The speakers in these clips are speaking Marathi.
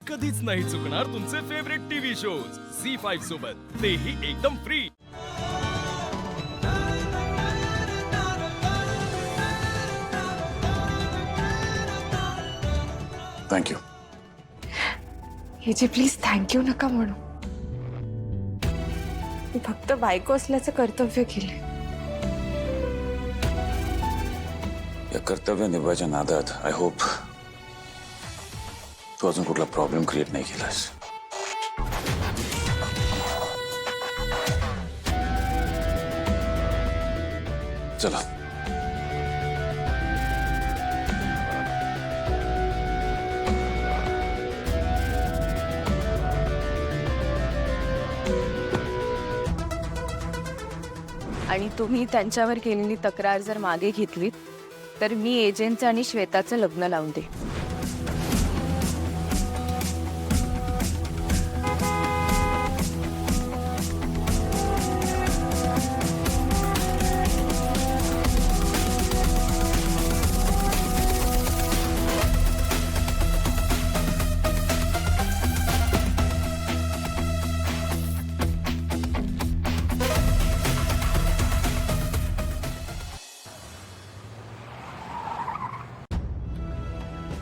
कधीच नाही चुकणार तुमचे फेवरेट टीव्ही शोज झी5 सोबत, तेही एकदम फ्री। थँक्यू। हे जे प्लीज थँक्यू नका म्हणू, मी फक्त बायको असल्याचं कर्तव्य केलंय। या कर्तव्य निभावायच्या नादात आय होप तू अजून कुठला प्रॉब्लेम क्रिएट नाही केलास। चला आणि तुम्ही त्यांच्यावर केलेली तक्रार जर मागे घेतलीत तर मी एजंटचं आणि श्वेताचं लग्न लावून दे।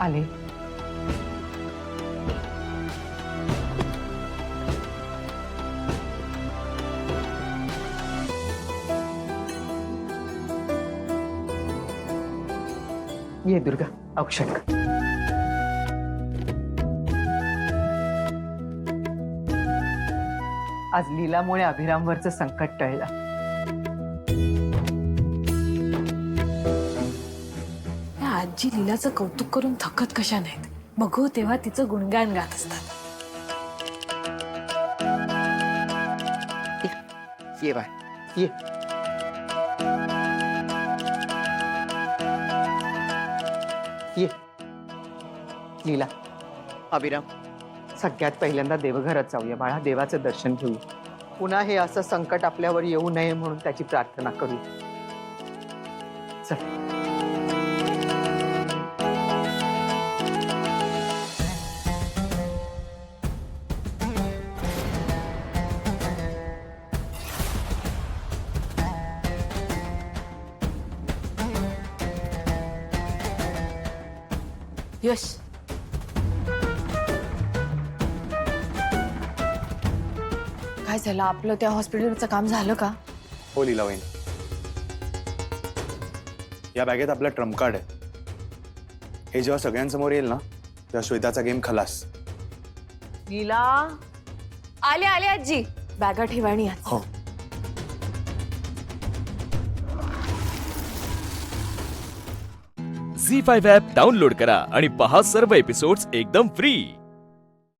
आले। ये दुर्गा, औक्षण कर। आज लीलामुळे अभिरामवरचं संकट टळलं। आजी लीलाचं कौतुक करून थकत कशा नाहीत, बघू तेव्हा तिचं गुणगान गात असतात। ये बाय, ये। ये लीला, अभिराम, सगळ्यात पहिल्यांदा देवघरात जाऊया बाळा, देवाचं दर्शन घेऊया। पुन्हा हे असं संकट आपल्यावर येऊ नये म्हणून त्याची प्रार्थना करूया। चल। यश, काय झालं? आपलं त्या हॉस्पिटलचं काम झालं का? हो लीलावहिनी, या बॅगेत आपलं ट्रम्प कार्ड आहे। हे जेव्हा सगळ्यांसमोर येईल ना तेव्हा श्वेताचा गेम खलास। लीला, आले आले आजी, बॅगा ठेवाणी आहेत। हो। झी5 ॲप डाउनलोड करा आणि पहा सर्व एपिसोड्स एकदम फ्री।